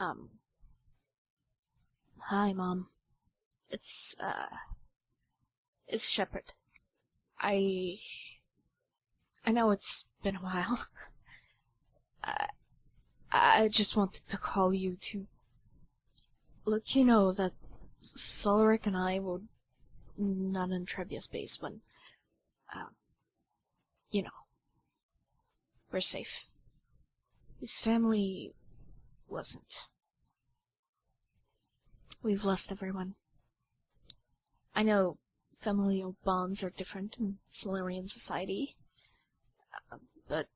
Um, Hi, Mom. It's Shepard. I know it's been a while. I, I just wanted to call you to let you know that Solaric and I were not in Trebia space when, you know, we're safe. His family wasn't. We've lost everyone. I know familial bonds are different in Solarian society, but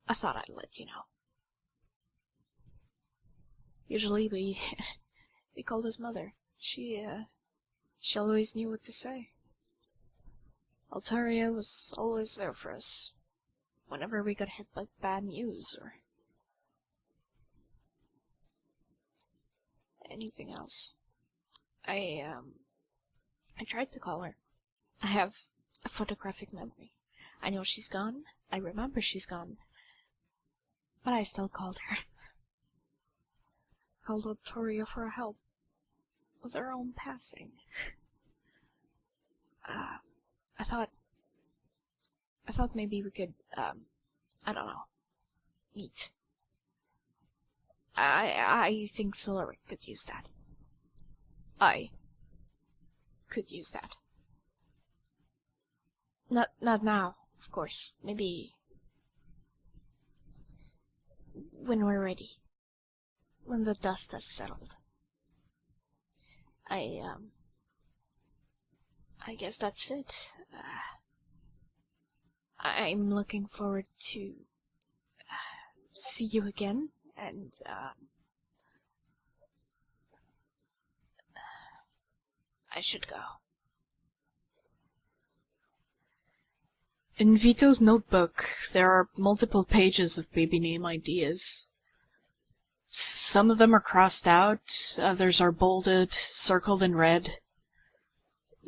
I thought I'd let you know. Usually we called his mother. She always knew what to say. Altaria was always there for us whenever we got hit by bad news or anything else. I tried to call her. I have a photographic memory. I know she's gone. I remember she's gone. But I still called her. Called Altaria for help with her own passing. I thought maybe we could, I don't know, meet. I think Solaric could use that. I could use that. Not now, of course. Maybe when we're ready. When the dust has settled. I guess that's it. I'm looking forward to see you again, and I should go. In Vito's notebook, there are multiple pages of baby name ideas. Some of them are crossed out, others are bolded, circled in red.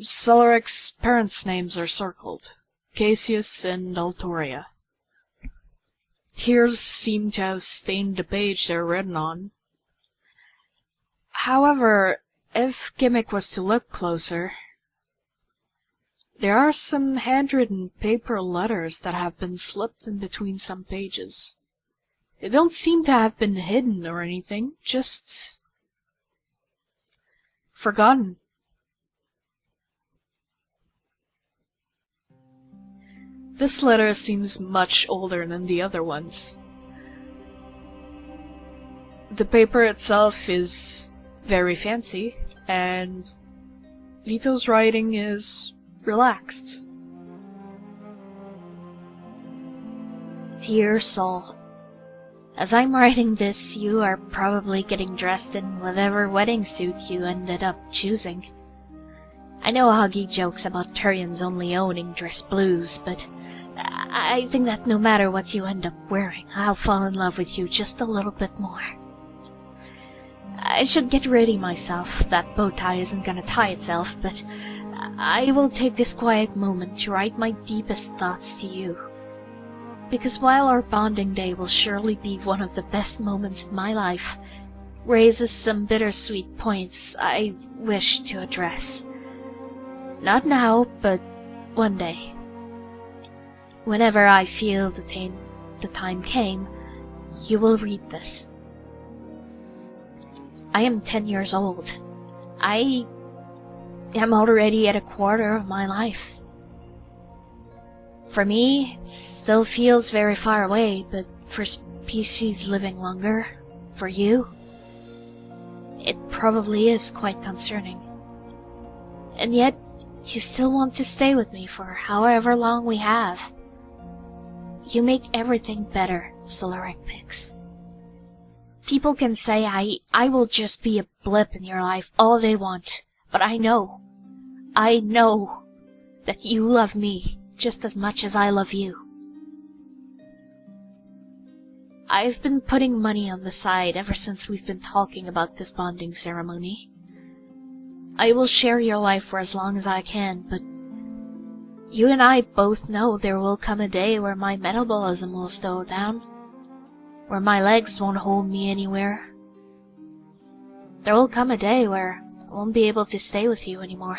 Solaric's parents' names are circled, Cassius and Altoria. Tears seem to have stained the page they're written on. However, if Gimmick was to look closer, there are some handwritten paper letters that have been slipped in between some pages. They don't seem to have been hidden or anything, just forgotten. This letter seems much older than the other ones. The paper itself is very fancy, and Vito's writing is relaxed. Dear Sol, as I'm writing this, you are probably getting dressed in whatever wedding suit you ended up choosing. I know Huggy jokes about Turians only owning dress blues, but I think that no matter what you end up wearing, I'll fall in love with you just a little bit more. I should get ready myself. That bow tie isn't gonna tie itself, but I will take this quiet moment to write my deepest thoughts to you. Because while our bonding day will surely be one of the best moments in my life, raises some bittersweet points I wish to address. Not now, but one day. Whenever I feel the time came, you will read this. I am 10 years old. I am already at a quarter of my life. For me, it still feels very far away, but for species living longer, for you, it probably is quite concerning. And yet, you still want to stay with me for however long we have. You make everything better, Solaric Pix. People can say I will just be a blip in your life all they want, but I know that you love me just as much as I love you. I've been putting money on the side ever since we've been talking about this bonding ceremony. I will share your life for as long as I can, but you and I both know there will come a day where my metabolism will slow down. where my legs won't hold me anywhere. There will come a day where I won't be able to stay with you anymore.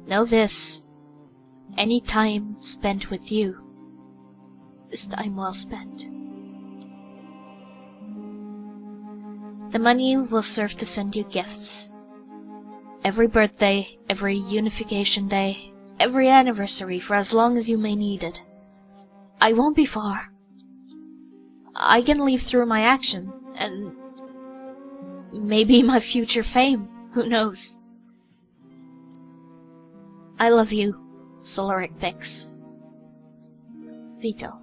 Know this, any time spent with you is time well spent. The money will serve to send you gifts. Every birthday, every unification day, every anniversary for as long as you may need it. I won't be far. I can leave through my action, and maybe my future fame, who knows? I love you, Solaric Pix. Vito.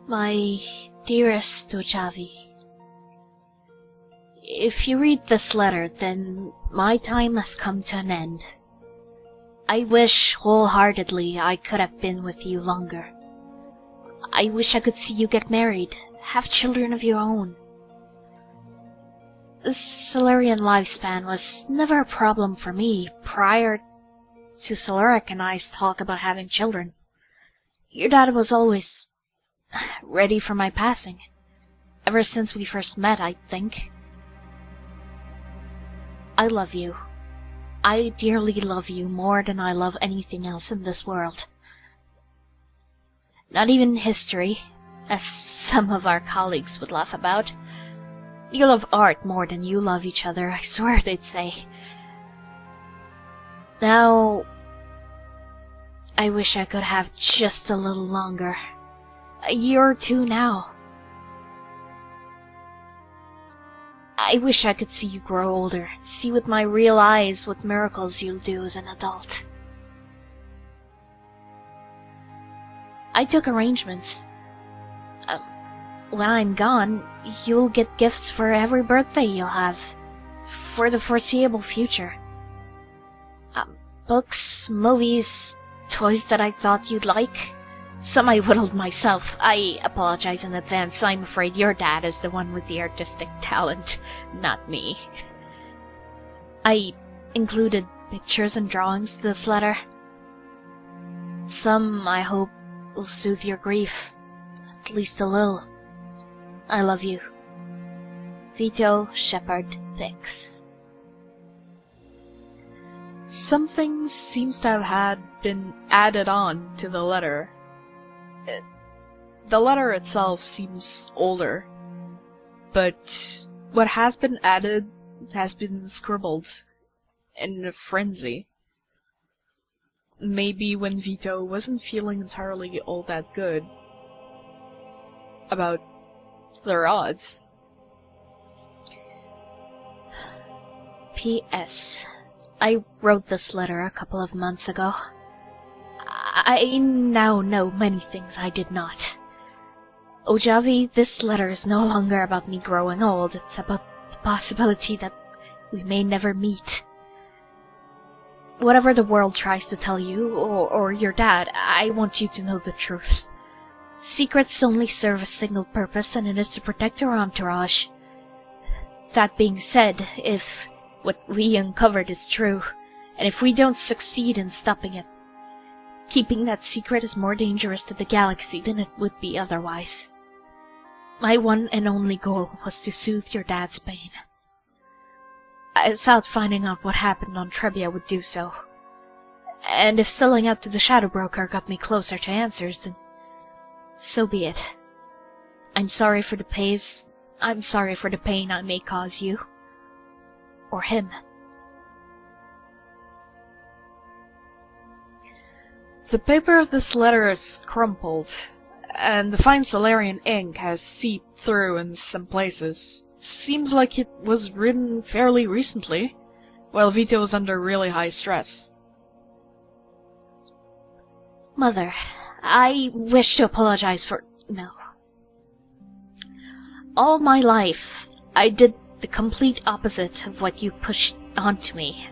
My dearest Ojavi, if you read this letter, then my time has come to an end. I wish wholeheartedly I could have been with you longer. I wish I could see you get married, have children of your own. The Solarian lifespan was never a problem for me prior to Solaric and I's talk about having children. Your dad was always ready for my passing. Ever since we first met, I think. I love you. I dearly love you more than I love anything else in this world. Not even history, as some of our colleagues would laugh about. You love art more than you love each other, I swear they'd say. Now, I wish I could have just a little longer. A year or two now. I wish I could see you grow older, see with my real eyes what miracles you'll do as an adult. I took arrangements. When I'm gone, you'll get gifts for every birthday you'll have, for the foreseeable future. Books, movies, toys that I thought you'd like. Some I whittled myself. I apologize in advance. I'm afraid your dad is the one with the artistic talent, not me. I included pictures and drawings to this letter. Some, I hope, will soothe your grief, at least a little. I love you. Vito Shepard Pix. Something seems to have been added on to the letter. The letter itself seems older, but what has been added has been scribbled in a frenzy. Maybe when Vito wasn't feeling entirely all that good about their odds. P.S. I wrote this letter a couple of months ago. I now know many things I did not. Ojavi, this letter is no longer about me growing old. It's about the possibility that we may never meet. Whatever the world tries to tell you, or your dad, I want you to know the truth. Secrets only serve a single purpose, and it is to protect our entourage. That being said, if what we uncovered is true, and if we don't succeed in stopping it, keeping that secret is more dangerous to the galaxy than it would be otherwise. My one and only goal was to soothe your dad's pain. I thought finding out what happened on Trebia would do so. And if selling out to the Shadow Broker got me closer to answers, then so be it. I'm sorry for the pain I may cause you. Or him. The paper of this letter is crumpled, and the fine Solarian ink has seeped through in some places. Seems like it was written fairly recently, while Vito was under really high stress. Mother, I wish to apologize for... No. All my life, I did the complete opposite of what you pushed onto me.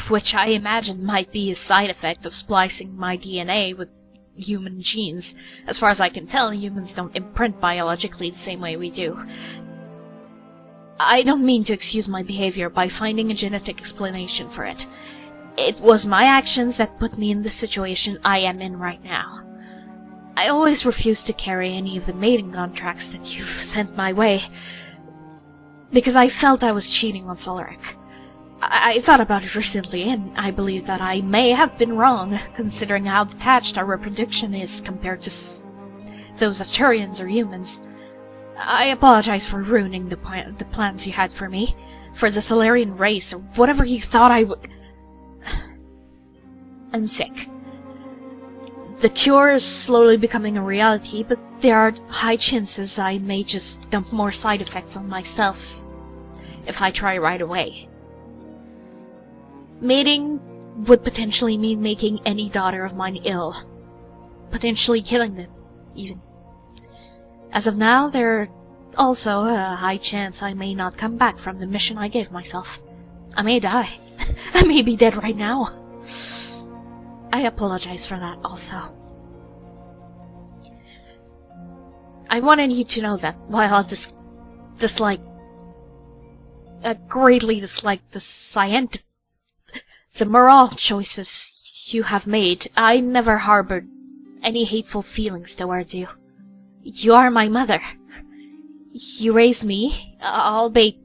Which I imagine might be a side effect of splicing my DNA with human genes. As far as I can tell, humans don't imprint biologically the same way we do. I don't mean to excuse my behavior by finding a genetic explanation for it. It was my actions that put me in the situation I am in right now. I always refused to carry any of the mating contracts that you've sent my way, because I felt I was cheating on Solaric. I thought about it recently, and I believe that I may have been wrong, considering how detached our reproduction is compared to those of Turians or humans. I apologize for ruining the plans you had for me, for the Solarian race, or whatever you thought I would. I'm sick. The cure is slowly becoming a reality, but there are high chances I may just dump more side effects on myself if I try right away. Mating would potentially mean making any daughter of mine ill. Potentially killing them, even. As of now, there are also a high chance I may not come back from the mission I gave myself. I may die. I may be dead right now. I apologize for that also. I wanted you to know that while I greatly dislike the moral choices you have made, I never harbored any hateful feelings towards you. You are my mother. You raised me, albeit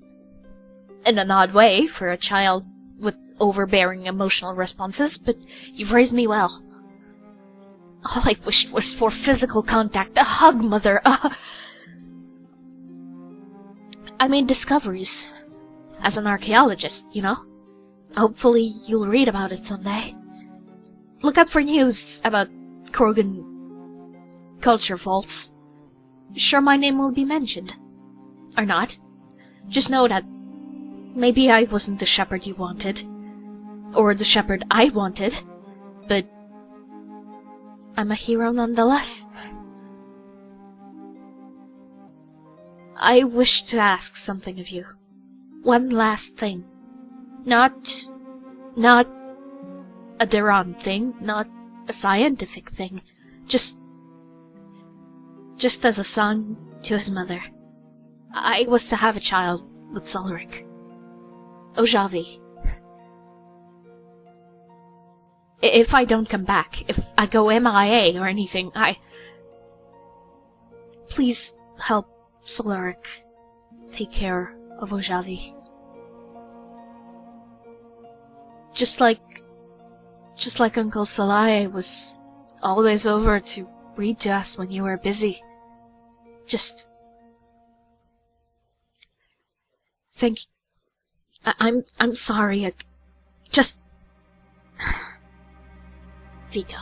in an odd way for a child with overbearing emotional responses, but you've raised me well. All I wished was for physical contact, a hug, mother. I made discoveries as an archaeologist, you know. Hopefully you'll read about it someday. Look out for news about Krogan culture vaults. Sure, my name will be mentioned. Or not. Just know that maybe I wasn't the shepherd you wanted. Or the shepherd I wanted. But I'm a hero nonetheless. I wish to ask something of you. One last thing. Not a Duran thing, not a scientific thing. Just as a son to his mother. I was to have a child with Solaric. Ojavi. If I don't come back, if I go MIA or anything, please help Solaric take care of Ojavi. Just like Uncle Salai was always over to read to us when you were busy. Just thank you. I'm sorry. Just Vito.